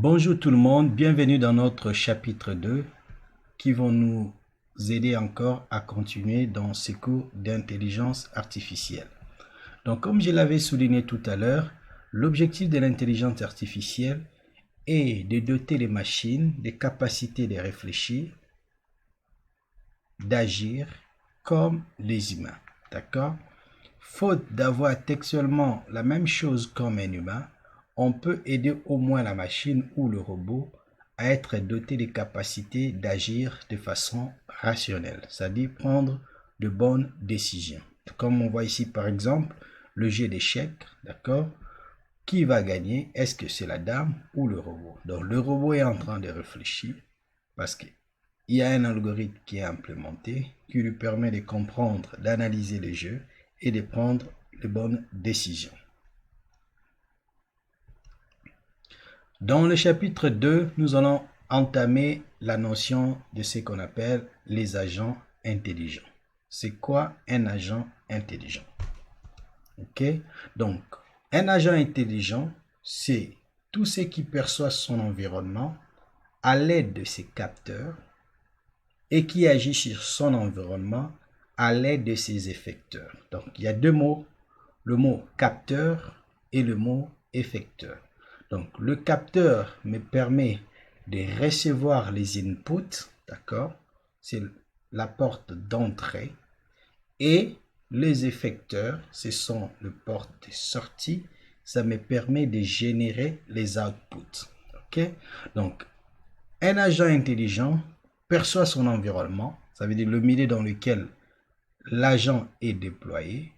Bonjour tout le monde, bienvenue dans notre chapitre 2 qui vont nous aider encore à continuer dans ces cours d'intelligence artificielle. Donc comme je l'avais souligné tout à l'heure, l'objectif de l'intelligence artificielle est de doter les machines des capacités de réfléchir, d'agir comme les humains. D'accord? Faute d'avoir textuellement la même chose comme un humain, on peut aider au moins la machine ou le robot à être doté des capacités d'agir de façon rationnelle, c'est-à-dire prendre de bonnes décisions. Comme on voit ici par exemple le jeu d'échecs, d'accord? Qui va gagner? Est-ce que c'est la dame ou le robot? Donc le robot est en train de réfléchir parce qu'il y a un algorithme qui est implémenté qui lui permet de comprendre, d'analyser le jeu et de prendre les bonnes décisions. Dans le chapitre 2, nous allons entamer la notion de ce qu'on appelle les agents intelligents. C'est quoi un agent intelligent? Ok? Donc, un agent intelligent, c'est tout ce qui perçoit son environnement à l'aide de ses capteurs et qui agit sur son environnement à l'aide de ses effecteurs. Donc, il y a deux mots, le mot capteur et le mot effecteur. Donc, le capteur me permet de recevoir les inputs, d'accord? C'est la porte d'entrée. Et les effecteurs, ce sont les portes de sortie. Ça me permet de générer les outputs. Ok? Donc, un agent intelligent perçoit son environnement, ça veut dire le milieu dans lequel l'agent est déployé.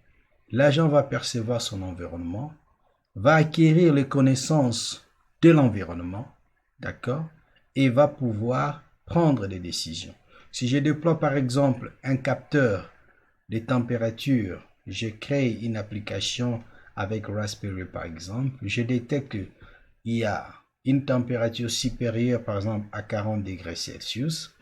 L'agent va percevoir son environnement, va acquérir les connaissances de l'environnement, d'accord, et va pouvoir prendre des décisions. Si je déploie par exemple un capteur de température, je crée une application avec Raspberry par exemple, je détecte qu'il y a une température supérieure par exemple à 40 degrés Celsius,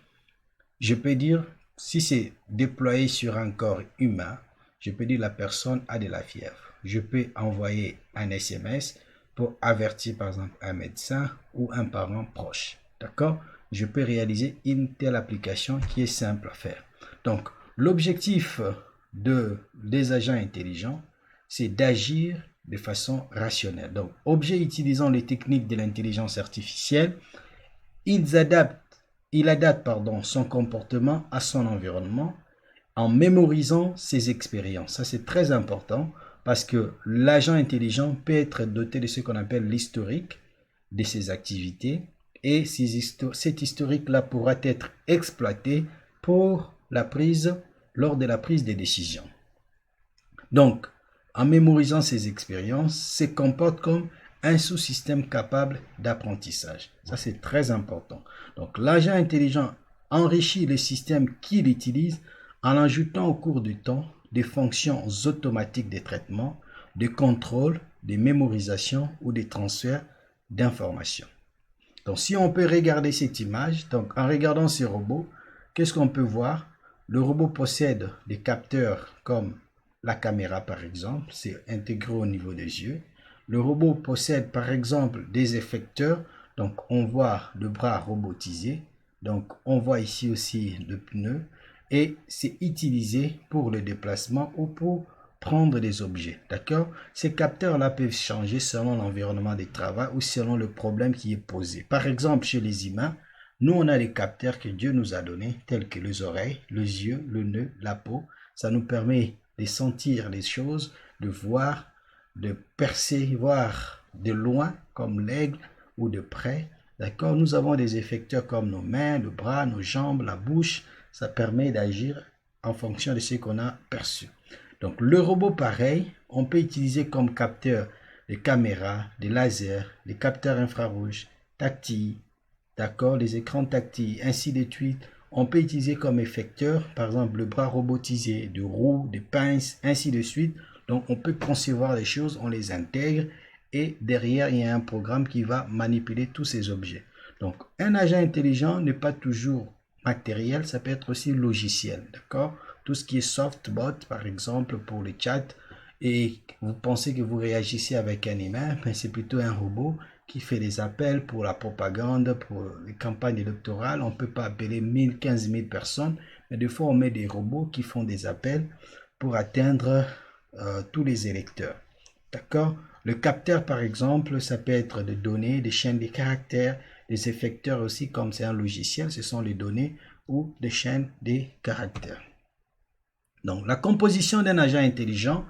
je peux dire, si c'est déployé sur un corps humain, je peux dire la personne a de la fièvre. Je peux envoyer un SMS pour avertir par exemple un médecin ou un parent proche. D'accord? Je peux réaliser une telle application qui est simple à faire. Donc, l'objectif des agents intelligents, c'est d'agir de façon rationnelle. Donc, objet utilisant les techniques de l'intelligence artificielle, il adapte son comportement à son environnement en mémorisant ses expériences. Ça, c'est très important parce que l'agent intelligent peut être doté de ce qu'on appelle l'historique de ses activités et cet historique-là pourra être exploité lors de la prise des décisions. Donc, en mémorisant ses expériences, se comporte comme un sous-système capable d'apprentissage. Ça, c'est très important. Donc, l'agent intelligent enrichit le système qu'il utilise en ajoutant au cours du temps des fonctions automatiques de traitement, de contrôle, de mémorisation ou de transfert d'informations. Donc, si on peut regarder cette image, donc en regardant ce robot, qu'est-ce qu'on peut voir? Le robot possède des capteurs comme la caméra par exemple, c'est intégré au niveau des yeux. Le robot possède par exemple des effecteurs, donc on voit le bras robotisé, donc on voit ici aussi le pneu et c'est utilisé pour le déplacement ou pour prendre des objets, d'accord? Ces capteurs-là peuvent changer selon l'environnement de travail ou selon le problème qui est posé. Par exemple, chez les humains, nous on a les capteurs que Dieu nous a donnés, tels que les oreilles, les yeux, le nez, la peau. Ça nous permet de sentir les choses, de voir, de percevoir de loin comme l'aigle ou de près. D'accord? Nous avons des effecteurs comme nos mains, le bras, nos jambes, la bouche. Ça permet d'agir en fonction de ce qu'on a perçu. Donc le robot pareil, on peut utiliser comme capteur des caméras, des lasers, des capteurs infrarouges, tactiles, d'accord, les écrans tactiles, ainsi de suite. On peut utiliser comme effecteur, par exemple, le bras robotisé, de roues, de pinces, ainsi de suite. Donc, on peut concevoir les choses, on les intègre et derrière, il y a un programme qui va manipuler tous ces objets. Donc, un agent intelligent n'est pas toujours matériel, ça peut être aussi logiciel, d'accord? Tout ce qui est softbot, par exemple, pour les chats, et vous pensez que vous réagissez avec un humain, mais c'est plutôt un robot qui fait des appels pour la propagande, pour les campagnes électorales. On ne peut pas appeler 1000, 15 000 personnes, mais des fois on met des robots qui font des appels pour atteindre tous les électeurs. D'accord? Le capteur, par exemple, ça peut être des données, des chaînes de caractères, des effecteurs aussi, comme c'est un logiciel, ce sont les données ou des chaînes de caractères. Donc, la composition d'un agent intelligent.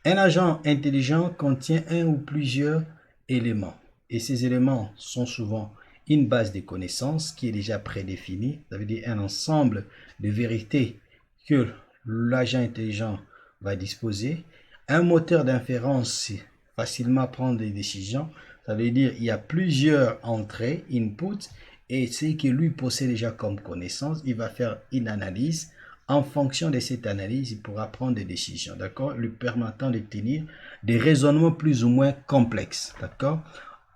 Un agent intelligent contient un ou plusieurs éléments. Et ces éléments sont souvent une base de connaissances qui est déjà prédéfinie. Ça veut dire un ensemble de vérités que l'agent intelligent va disposer. Un moteur d'inférence facilement prendre des décisions. Ça veut dire il y a plusieurs entrées, inputs, et ce que lui possède déjà comme connaissance, il va faire une analyse. En fonction de cette analyse, il pourra prendre des décisions, d'accord, lui permettant de tenir des raisonnements plus ou moins complexes, d'accord.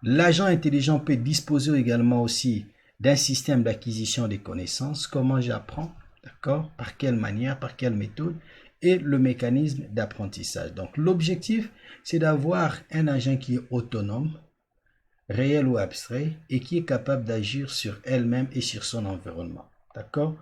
L'agent intelligent peut disposer également aussi d'un système d'acquisition des connaissances, comment j'apprends, d'accord, par quelle manière, par quelle méthode, et le mécanisme d'apprentissage. Donc l'objectif, c'est d'avoir un agent qui est autonome, réel ou abstrait, et qui est capable d'agir sur elle-même et sur son environnement, d'accord.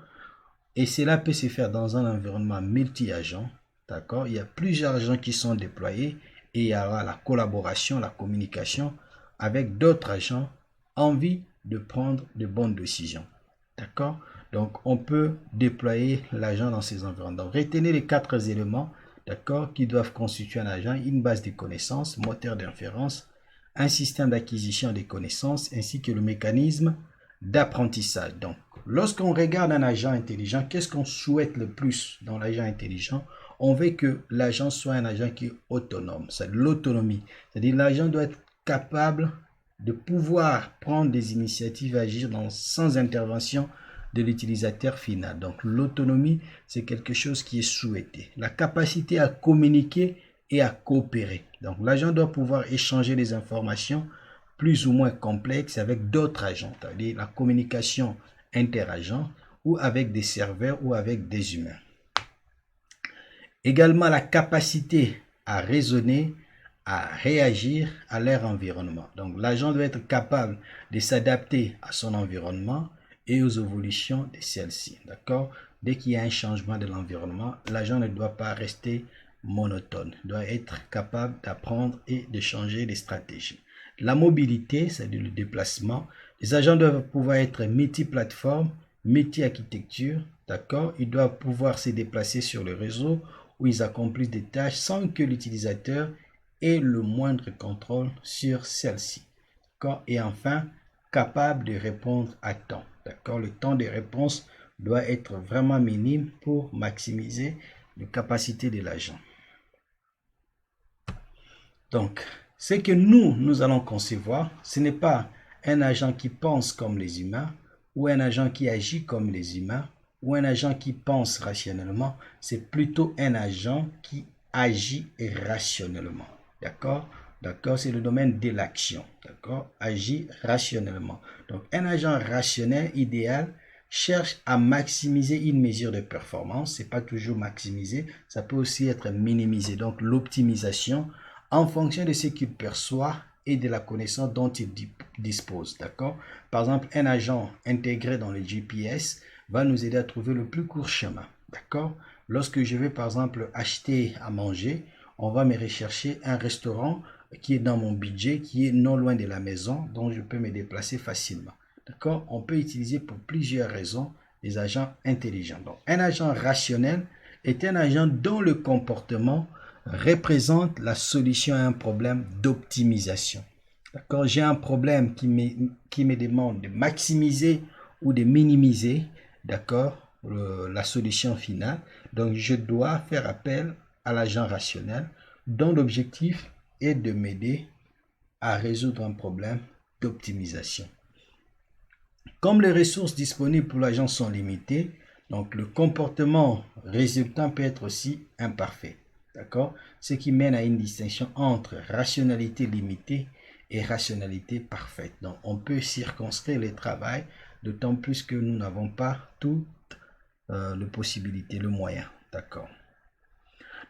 Et cela peut se faire dans un environnement multi-agent, d'accord. Il y a plusieurs agents qui sont déployés et il y aura la collaboration, la communication avec d'autres agents en vue de prendre de bonnes décisions, d'accord. Donc, on peut déployer l'agent dans ces environnements. Donc, retenez les 4 éléments, d'accord, qui doivent constituer un agent: une base de connaissances, moteur d'inférence, un système d'acquisition des connaissances, ainsi que le mécanisme d'apprentissage. Donc, lorsqu'on regarde un agent intelligent, qu'est-ce qu'on souhaite le plus dans l'agent intelligent? On veut que l'agent soit un agent qui est autonome, c'est de l'autonomie. C'est-à-dire l'agent doit être capable de pouvoir prendre des initiatives, agir sans intervention de l'utilisateur final. Donc l'autonomie, c'est quelque chose qui est souhaité. La capacité à communiquer et à coopérer. Donc l'agent doit pouvoir échanger des informations plus ou moins complexes avec d'autres agents, c'est-à-dire la communication interagents ou avec des serveurs ou avec des humains. Également la capacité à raisonner, à réagir à leur environnement. Donc l'agent doit être capable de s'adapter à son environnement et aux évolutions de celle-ci. D'accord? Dès qu'il y a un changement de l'environnement, l'agent ne doit pas rester monotone, il doit être capable d'apprendre et de changer de stratégie. La mobilité, c'est-à-dire le déplacement. Les agents doivent pouvoir être multiplateformes, multi-architecture, d'accord? Ils doivent pouvoir se déplacer sur le réseau où ils accomplissent des tâches sans que l'utilisateur ait le moindre contrôle sur celle-ci. D'accord? Et enfin, capable de répondre à temps. D'accord? Le temps de réponse doit être vraiment minime pour maximiser les capacités de l'agent. Donc, ce que nous allons concevoir, ce n'est pas un agent qui pense comme les humains ou un agent qui agit comme les humains ou un agent qui pense rationnellement, c'est plutôt un agent qui agit rationnellement. D'accord? D'accord, c'est le domaine de l'action. D'accord? Agit rationnellement. Donc, un agent rationnel idéal cherche à maximiser une mesure de performance. C'est pas toujours maximiser, ça peut aussi être minimisé. Donc, l'optimisation en fonction de ce qu'il perçoit et de la connaissance dont il dispose. D'accord? Par exemple, un agent intégré dans le GPS va nous aider à trouver le plus court chemin. D'accord? Lorsque je vais, par exemple, acheter à manger, on va me rechercher un restaurant qui est dans mon budget, qui est non loin de la maison, dont je peux me déplacer facilement. D'accord? On peut utiliser pour plusieurs raisons les agents intelligents. Donc, un agent rationnel est un agent dont le comportement représente la solution à un problème d'optimisation. D'accord? J'ai un problème qui me demande de maximiser ou de minimiser, d'accord, la solution finale. Donc, je dois faire appel à l'agent rationnel dont l'objectif est de m'aider à résoudre un problème d'optimisation. Comme les ressources disponibles pour l'agent sont limitées, donc le comportement résultant peut être aussi imparfait. D'accord? Ce qui mène à une distinction entre rationalité limitée et rationalité parfaite. Donc, on peut circonscrire le travail, d'autant plus que nous n'avons pas toutes les possibilités, le moyen. D'accord?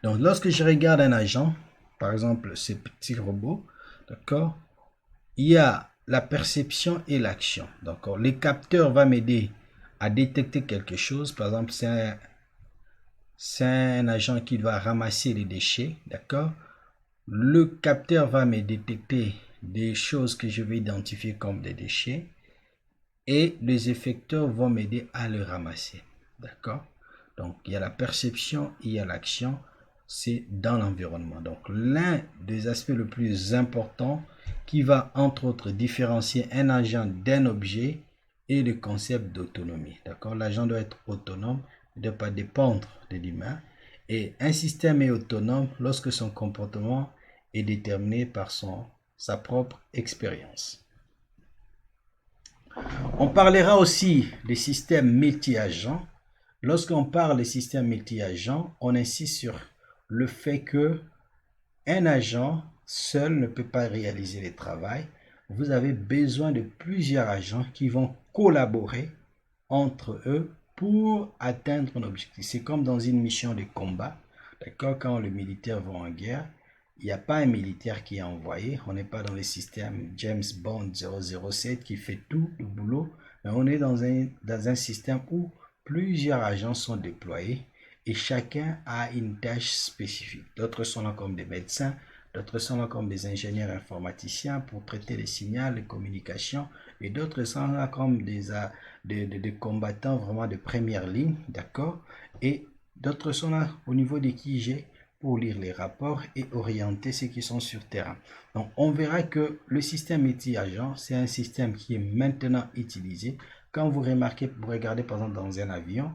Donc, lorsque je regarde un agent, par exemple ce petit robot, d'accord, il y a la perception et l'action. Donc, les capteurs vont m'aider à détecter quelque chose. Par exemple, c'est un agent qui va ramasser les déchets, d'accord? Le capteur va me détecter des choses que je vais identifier comme des déchets et les effecteurs vont m'aider à le ramasser, d'accord? Donc, il y a la perception, il y a l'action, c'est dans l'environnement. Donc, l'un des aspects les plus importants qui va, entre autres, différencier un agent d'un objet est le concept d'autonomie, d'accord? L'agent doit être autonome, il ne doit pas dépendre de l'humain. Et un système est autonome lorsque son comportement est déterminé par sa propre expérience. On parlera aussi des systèmes multi-agents. Lorsqu'on parle des systèmes multi-agents, on insiste sur le fait que un agent seul ne peut pas réaliser le travail. Vous avez besoin de plusieurs agents qui vont collaborer entre eux pour atteindre un objectif. C'est comme dans une mission de combat. D'accord? Quand les militaires vont en guerre, il n'y a pas un militaire qui est envoyé. On n'est pas dans le système James Bond 007 qui fait tout le boulot. Mais on est dans un système où plusieurs agents sont déployés et chacun a une tâche spécifique. D'autres sont là comme des médecins, d'autres sont là comme des ingénieurs informaticiens pour traiter les signaux, les communications, et d'autres sont là comme des combattants vraiment de première ligne, d'accord? Et d'autres sont là au niveau des QG pour lire les rapports et orienter ceux qui sont sur terrain. Donc, on verra que le système multi-agent, c'est un système qui est maintenant utilisé. Quand vous remarquez, vous regardez par exemple dans un avion,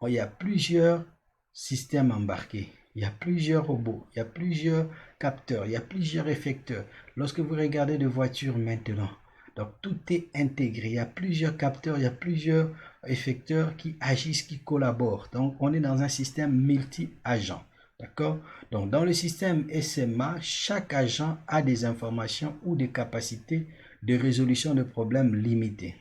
il y a plusieurs systèmes embarqués. Il y a plusieurs robots, il y a plusieurs capteurs, il y a plusieurs effecteurs. Lorsque vous regardez des voitures maintenant, donc tout est intégré. Il y a plusieurs capteurs, il y a plusieurs effecteurs qui agissent, qui collaborent. Donc on est dans un système multi-agent. D'accord? Donc dans le système SMA, chaque agent a des informations ou des capacités de résolution de problèmes limitées.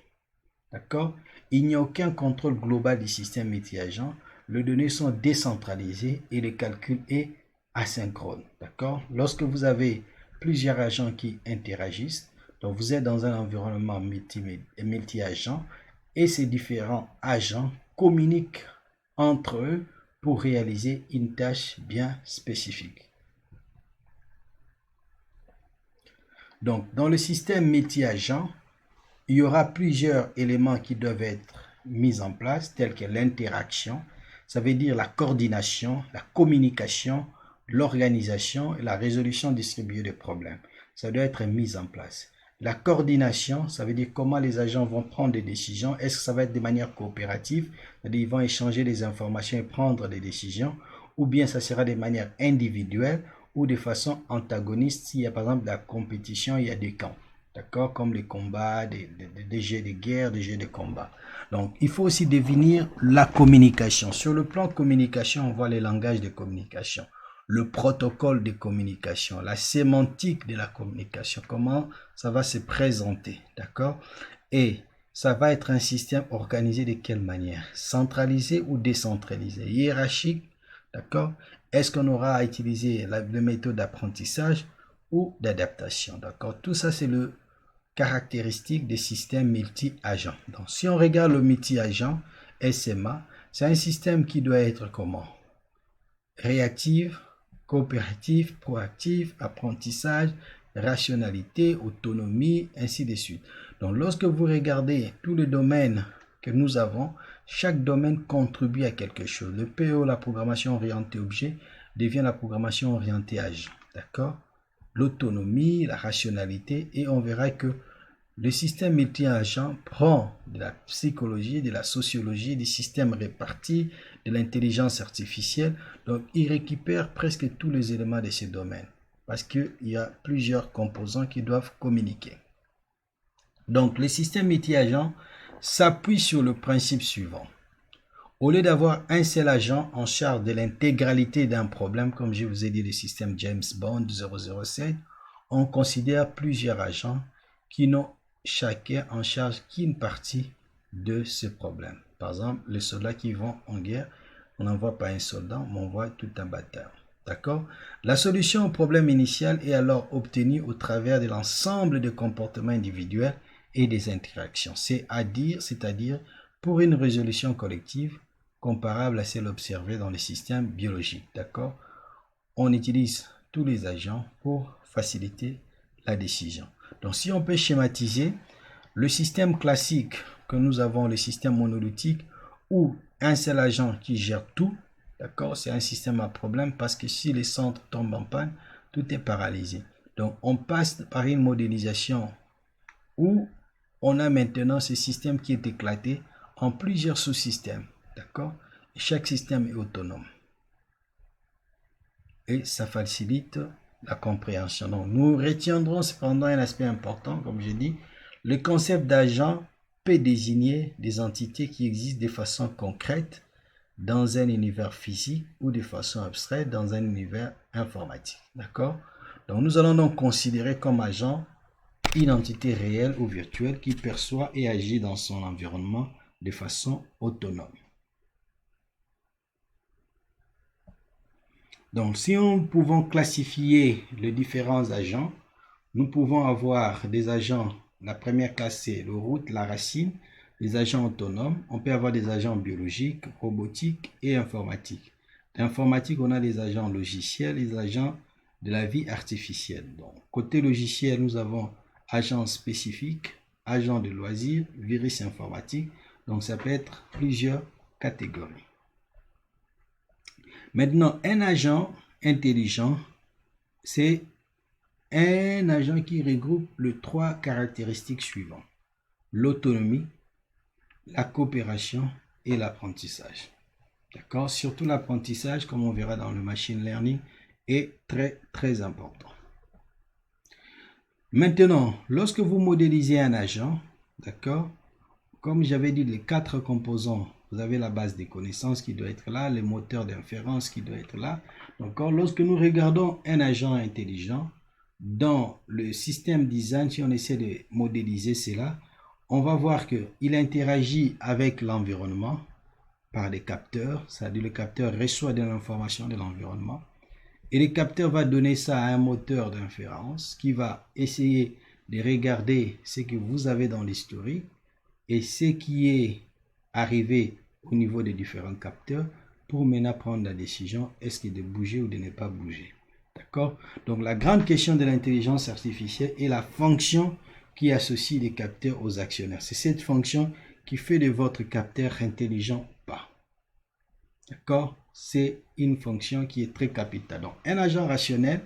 D'accord? Il n'y a aucun contrôle global du système multi-agent. Les données sont décentralisées et le calcul est asynchrone. D'accord? Lorsque vous avez plusieurs agents qui interagissent, donc vous êtes dans un environnement multi-agent et ces différents agents communiquent entre eux pour réaliser une tâche bien spécifique. Donc, dans le système multi-agent, il y aura plusieurs éléments qui doivent être mis en place, tels que l'interaction, ça veut dire la coordination, la communication, l'organisation et la résolution distribuée des problèmes. Ça doit être mis en place. La coordination, ça veut dire comment les agents vont prendre des décisions. Est-ce que ça va être de manière coopérative, c'est-à-dire ils vont échanger des informations et prendre des décisions, ou bien ça sera de manière individuelle ou de façon antagoniste s'il y a par exemple de la compétition, il y a des camps. D'accord? Comme les combats, des jeux de guerre, des jeux de combat. Donc, il faut aussi définir la communication. Sur le plan de communication, on voit les langages de communication, le protocole de communication, la sémantique de la communication, comment ça va se présenter. D'accord? Et ça va être un système organisé de quelle manière? Centralisé ou décentralisé? Hiérarchique? D'accord? Est-ce qu'on aura à utiliser la méthode d'apprentissage ou d'adaptation? D'accord? Tout ça, c'est le caractéristique des systèmes multi-agents. Donc, si on regarde le multi-agent, SMA, c'est un système qui doit être comment? Réactif, coopératif, proactif, apprentissage, rationalité, autonomie, ainsi de suite. Donc, lorsque vous regardez tous les domaines que nous avons, chaque domaine contribue à quelque chose. Le PO, la programmation orientée objet, devient la programmation orientée agent. D'accord? L'autonomie, la rationalité, et on verra que le système multi-agent prend de la psychologie, de la sociologie, des systèmes répartis, de l'intelligence artificielle. Donc, il récupère presque tous les éléments de ce domaine parce qu'il y a plusieurs composants qui doivent communiquer. Donc, le système multi-agent s'appuie sur le principe suivant. Au lieu d'avoir un seul agent en charge de l'intégralité d'un problème, comme je vous ai dit, le système James Bond 007, on considère plusieurs agents qui n'ont chacun en charge qu'une partie de ce problème. Par exemple, les soldats qui vont en guerre, on n'envoie pas un soldat, on envoie tout un bataillon. D'accord? La solution au problème initial est alors obtenue au travers de l'ensemble des comportements individuels et des interactions. C'est-à-dire pour une résolution collective comparable à celle observée dans les systèmes biologiques. D'accord? On utilise tous les agents pour faciliter la décision. Donc si on peut schématiser, le système classique que nous avons, le système monolithique, où un seul agent qui gère tout, d'accord, c'est un système à problème parce que si les centres tombent en panne, tout est paralysé. Donc on passe par une modélisation où on a maintenant ce système qui est éclaté en plusieurs sous-systèmes, d'accord, et chaque système est autonome. Et ça facilite la compréhension. Donc, nous retiendrons cependant un aspect important, comme j'ai dit, le concept d'agent peut désigner des entités qui existent de façon concrète dans un univers physique ou de façon abstraite dans un univers informatique. D'accord? Donc, nous allons donc considérer comme agent une entité réelle ou virtuelle qui perçoit et agit dans son environnement de façon autonome. Donc, si nous pouvons classifier les différents agents, nous pouvons avoir des agents, la première classe c'est le root, la racine, les agents autonomes. On peut avoir des agents biologiques, robotiques et informatiques. L'informatique, on a des agents logiciels, les agents de la vie artificielle. Donc, côté logiciel, nous avons agents spécifiques, agents de loisirs, virus informatique. Donc, ça peut être plusieurs catégories. Maintenant, un agent intelligent, c'est un agent qui regroupe les trois caractéristiques suivantes: l'autonomie, la coopération et l'apprentissage. D'accord? Surtout l'apprentissage, comme on verra dans le machine learning, est très important. Maintenant, lorsque vous modélisez un agent, d'accord, comme j'avais dit, les quatre composants, vous avez la base des connaissances qui doit être là, les moteurs d'inférence qui doit être là. Donc, lorsque nous regardons un agent intelligent, dans le système design, si on essaie de modéliser cela, on va voir qu'il interagit avec l'environnement par des capteurs, c'est-à-dire le capteur reçoit de l'information de l'environnement et le capteur va donner ça à un moteur d'inférence qui va essayer de regarder ce que vous avez dans l'historique et ce qui est arrivé au niveau des différents capteurs pour maintenant prendre la décision, est-ce que de bouger ou de ne pas bouger. D'accord? Donc la grande question de l'intelligence artificielle est la fonction qui associe les capteurs aux actionnaires. C'est cette fonction qui fait de votre capteur intelligent ou pas. D'accord? C'est une fonction qui est très capitale. Donc un agent rationnel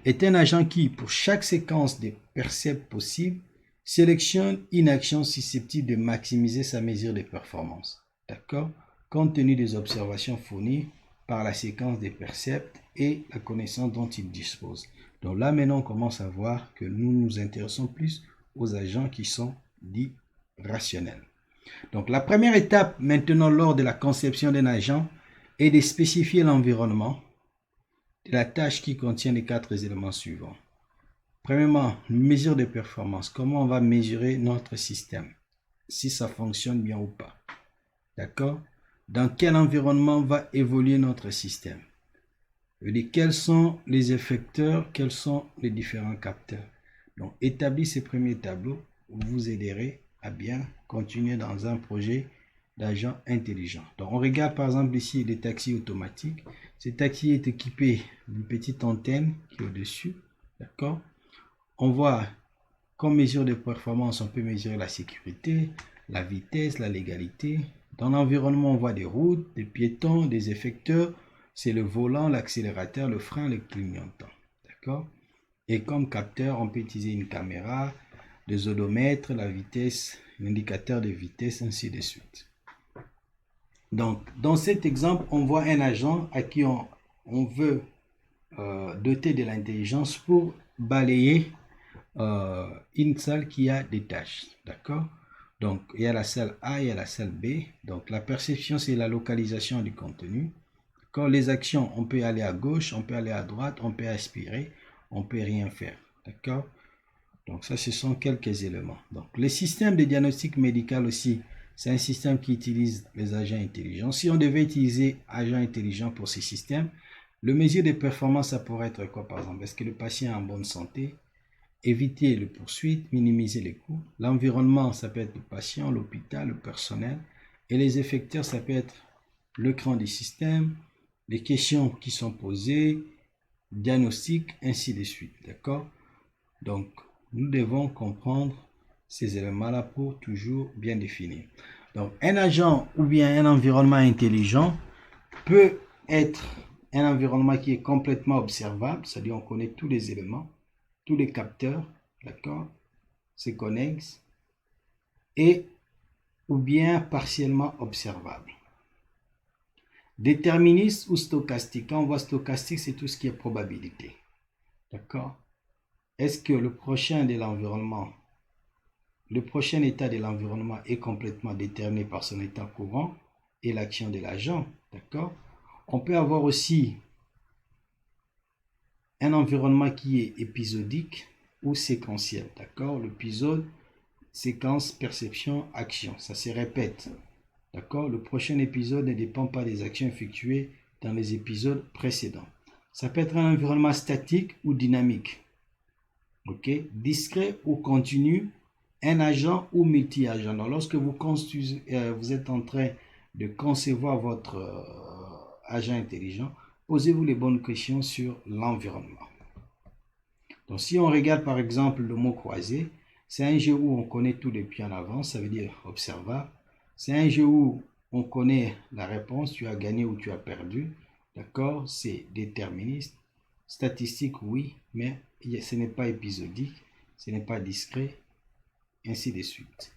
est un agent qui, pour chaque séquence de percepts possibles, sélectionne une action susceptible de maximiser sa mesure de performance. D'accord? Compte tenu des observations fournies par la séquence des percepts et la connaissance dont il dispose. Donc là, maintenant, on commence à voir que nous nous intéressons plus aux agents qui sont dits rationnels. Donc la première étape maintenant lors de la conception d'un agent est de spécifier l'environnement de la tâche qui contient les quatre éléments suivants. Premièrement, mesure de performance. Comment on va mesurer notre système? Si ça fonctionne bien ou pas. D'accord? Dans quel environnement va évoluer notre système? Et quels sont les effecteurs? Quels sont les différents capteurs? Donc, établir ces premiers tableaux vous aiderez à bien continuer dans un projet d'agent intelligent. Donc, on regarde par exemple ici les taxis automatiques. Ce taxi est équipé d'une petite antenne qui est au-dessus. D'accord? On voit comme mesure de performance, on peut mesurer la sécurité, la vitesse, la légalité. Dans l'environnement, on voit des routes, des piétons, des effecteurs. C'est le volant, l'accélérateur, le frein, le clignotant. D'accord? Et comme capteur, on peut utiliser une caméra, des odomètres, la vitesse, l'indicateur de vitesse, ainsi de suite. Donc, dans cet exemple, on voit un agent à qui on veut doter de l'intelligence pour balayer une salle qui a des tâches. D'accord? Donc, il y a la salle A, il y a la salle B. Donc, la perception, c'est la localisation du contenu. Quand les actions, on peut aller à gauche, on peut aller à droite, on peut aspirer, on peut rien faire. D'accord? Donc, ça, ce sont quelques éléments. Donc, le système de diagnostic médical aussi, c'est un système qui utilise les agents intelligents. Si on devait utiliser agents intelligents pour ces systèmes, Le mesure de performance, ça pourrait être quoi par exemple? Est-ce que le patient est en bonne santé? Éviter les poursuites, minimiser les coûts. L'environnement, ça peut être le patient, l'hôpital, le personnel. Et les effecteurs, ça peut être le cran du système, les questions qui sont posées, diagnostic, ainsi de suite. D'accord? Donc, nous devons comprendre ces éléments-là pour toujours bien définir. Donc, un agent ou bien un environnement intelligent peut être un environnement qui est complètement observable, c'est-à-dire on connaît tous les éléments, tous les capteurs, d'accord, c'est connexe, et ou bien partiellement observable. Déterministe ou stochastique. Quand on voit stochastique, c'est tout ce qui est probabilité. D'accord? Est-ce que le prochain état de l'environnement est complètement déterminé par son état courant et l'action de l'agent? D'accord? On peut avoir aussi un environnement qui est épisodique ou séquentiel. D'accord? L'épisode, séquence, perception, action. Ça se répète. D'accord? Le prochain épisode ne dépend pas des actions effectuées dans les épisodes précédents. Ça peut être un environnement statique ou dynamique. Ok? Discret ou continu, un agent ou multi-agent. Donc, lorsque vous êtes en train de concevoir votre agent intelligent, posez-vous les bonnes questions sur l'environnement. Donc, si on regarde par exemple le mot croisé, c'est un jeu où on connaît tout depuis en avance, ça veut dire observable. C'est un jeu où on connaît la réponse, tu as gagné ou tu as perdu. D'accord? C'est déterministe. Statistique, oui, mais ce n'est pas épisodique, ce n'est pas discret, ainsi de suite.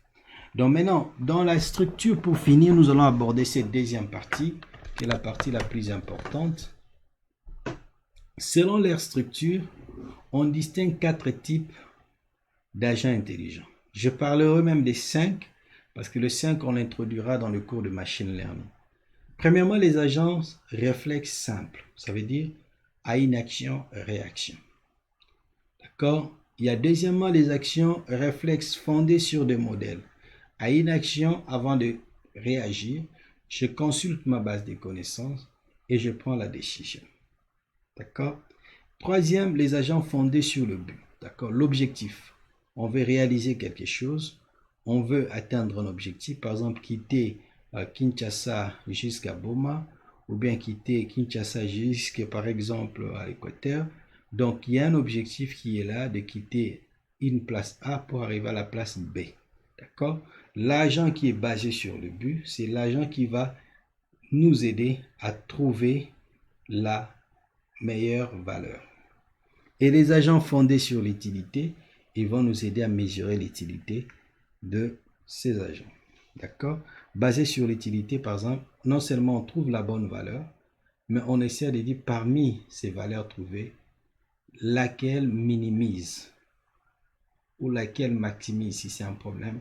Donc maintenant, dans la structure, pour finir, nous allons aborder cette deuxième partie, qui est la partie la plus importante. Selon leur structure, on distingue 4 types d'agents intelligents. Je parlerai même des 5, parce que le 5, on l'introduira dans le cours de machine learning. Premièrement, les agents réflexes simples, ça veut dire à inaction-réaction. D'accord? Il y a deuxièmement les actions réflexes fondées sur des modèles. À inaction, avant de réagir, je consulte ma base de connaissances et je prends la décision. D'accord? Troisième, les agents fondés sur le but. D'accord? L'objectif. On veut réaliser quelque chose, on veut atteindre un objectif, par exemple quitter Kinshasa jusqu'à Boma, ou bien quitter Kinshasa jusqu'à, par exemple, à l'Équateur. Donc, il y a un objectif qui est là de quitter une place A pour arriver à la place B. D'accord? L'agent qui est basé sur le but, c'est l'agent qui va nous aider à trouver la meilleure valeur. Et les agents fondés sur l'utilité, ils vont nous aider à mesurer l'utilité de ces agents. D'accord? Basé sur l'utilité, par exemple, non seulement on trouve la bonne valeur, mais on essaie de dire parmi ces valeurs trouvées, laquelle minimise ou laquelle maximise si c'est un problème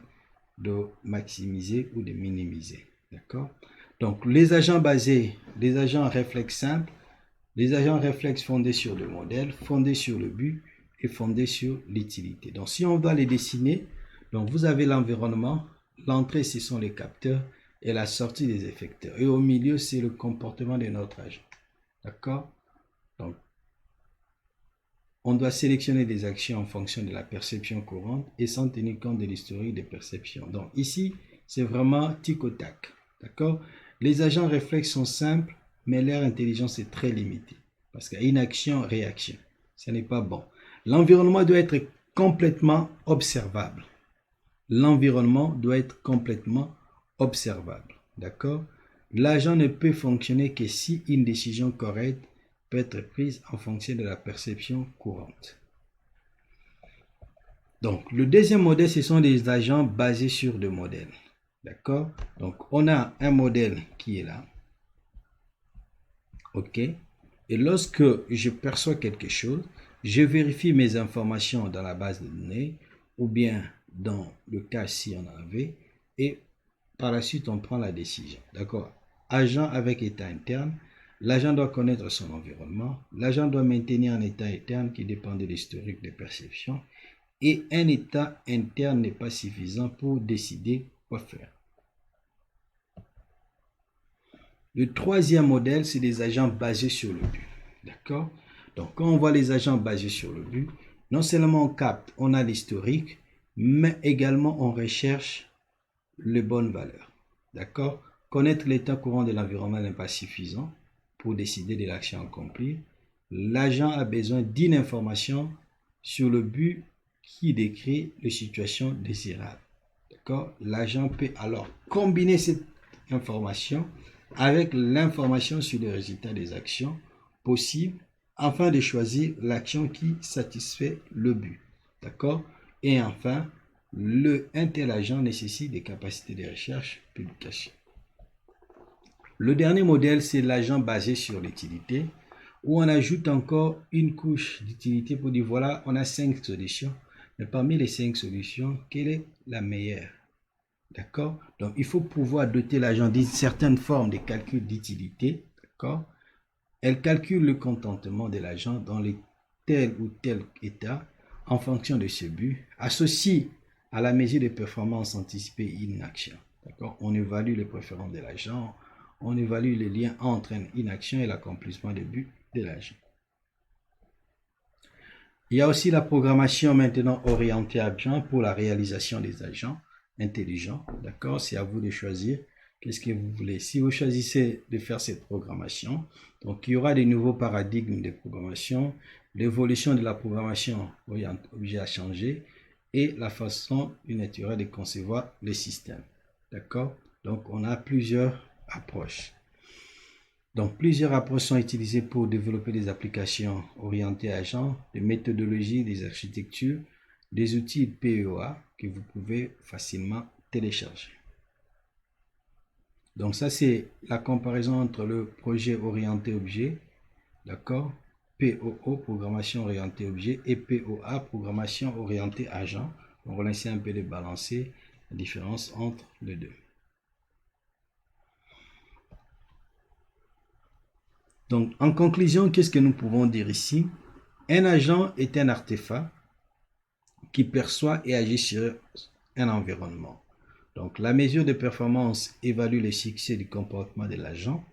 de maximiser ou de minimiser. D'accord? Donc, les agents réflexes simples, les agents réflexes fondés sur le modèle, fondés sur le but et fondés sur l'utilité. Donc, si on doit les dessiner, donc vous avez l'environnement, l'entrée, ce sont les capteurs et la sortie des effecteurs. Et au milieu, c'est le comportement de notre agent. D'accord? Donc, on doit sélectionner des actions en fonction de la perception courante et sans tenir compte de l'historique des perceptions. Donc, ici, c'est vraiment tic au tac. D'accord? Les agents réflexes sont simples, mais leur intelligence est très limitée. Parce qu'il y a inaction-réaction. Ce n'est pas bon. L'environnement doit être complètement observable. L'environnement doit être complètement observable. D'accord? L'agent ne peut fonctionner que si une décision correcte peut être prise en fonction de la perception courante. Donc, le deuxième modèle, ce sont des agents basés sur des modèles. D'accord? Donc, on a un modèle qui est là. OK? Et lorsque je perçois quelque chose, je vérifie mes informations dans la base de données ou bien dans le cas si on en avait et par la suite on prend la décision. D'accord? Agent avec état interne, l'agent doit connaître son environnement, l'agent doit maintenir un état interne qui dépend de l'historique des perceptions et un état interne n'est pas suffisant pour décider quoi faire. Le troisième modèle, c'est des agents basés sur le but. D'accord? Donc, quand on voit les agents basés sur le but, non seulement on capte, on a l'historique, mais également on recherche les bonnes valeurs. D'accord? Connaître l'état courant de l'environnement n'est pas suffisant pour décider de l'action accomplie. L'agent a besoin d'une information sur le but qui décrit les situations désirables. D'accord? L'agent peut alors combiner cette information avec l'information sur les résultats des actions possibles afin de choisir l'action qui satisfait le but. D'accord? Et enfin, un tel agent nécessite des capacités de recherche, publication. Le dernier modèle, c'est l'agent basé sur l'utilité, où on ajoute encore une couche d'utilité pour dire voilà, on a 5 solutions, mais parmi les 5 solutions, quelle est la meilleure? D'accord? Donc, il faut pouvoir doter l'agent d'une certaine forme de calcul d'utilité. D'accord? Elle calcule le contentement de l'agent dans tel ou tel état en fonction de ce but, associe à la mesure de performance anticipée une action. D'accord? On évalue les préférences de l'agent, on évalue les liens entre une action et l'accomplissement des buts de l'agent. Il y a aussi la programmation maintenant orientée à agent pour la réalisation des agents intelligents. D'accord? C'est à vous de choisir qu'est-ce que vous voulez. Si vous choisissez de faire cette programmation, donc il y aura des nouveaux paradigmes de programmation, l'évolution de la programmation objet à changer et la façon naturelle de concevoir le système. D'accord? Donc on a plusieurs approches. Donc, plusieurs approches sont utilisées pour développer des applications orientées à agents, des méthodologies, des architectures, des outils de PEA que vous pouvez facilement télécharger. Donc, ça, c'est la comparaison entre le projet orienté objet, d'accord, POO, programmation orientée objet, et POA, programmation orientée agent. On va essayer un peu de balancer la différence entre les deux. Donc, en conclusion, qu'est-ce que nous pouvons dire ici? Un agent est un artefact qui perçoit et agit sur un environnement. Donc, la mesure de performance évalue le succès du comportement de l'agent.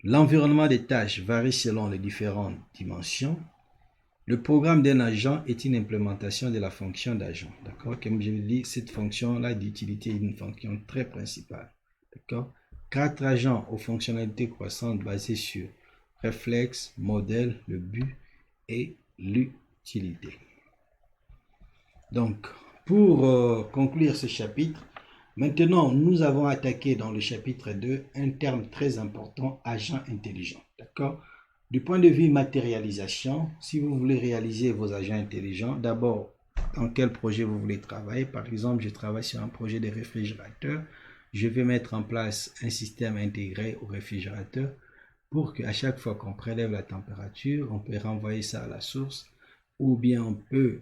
L'environnement des tâches varie selon les différentes dimensions. Le programme d'un agent est une implémentation de la fonction d'agent. D'accord? Comme je l'ai dit, cette fonction-là d'utilité est une fonction très principale. D'accord? 4 agents aux fonctionnalités croissantes basées sur réflexe, modèle, le but et l'utilité. Donc, pour conclure ce chapitre, maintenant, nous avons attaqué dans le chapitre 2 un terme très important, agent intelligent. D'accord? Du point de vue matérialisation, si vous voulez réaliser vos agents intelligents, d'abord, dans quel projet vous voulez travailler? Par exemple, je travaille sur un projet de réfrigérateur. Je vais mettre en place un système intégré au réfrigérateur pour qu'à chaque fois qu'on prélève la température, on peut renvoyer ça à la source ou bien on peut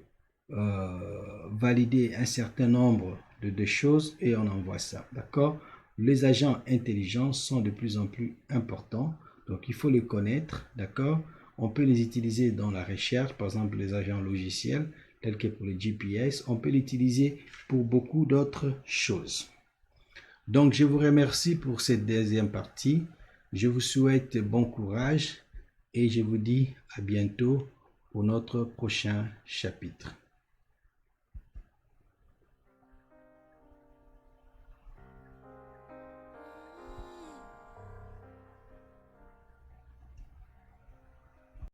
valider un certain nombre de choses et on envoie ça. D'accord? Les agents intelligents sont de plus en plus importants. Donc, il faut les connaître, d'accord? On peut les utiliser dans la recherche, par exemple les agents logiciels, tels que pour le GPS. On peut l'utiliser pour beaucoup d'autres choses. Donc, je vous remercie pour cette deuxième partie. Je vous souhaite bon courage et je vous dis à bientôt pour notre prochain chapitre.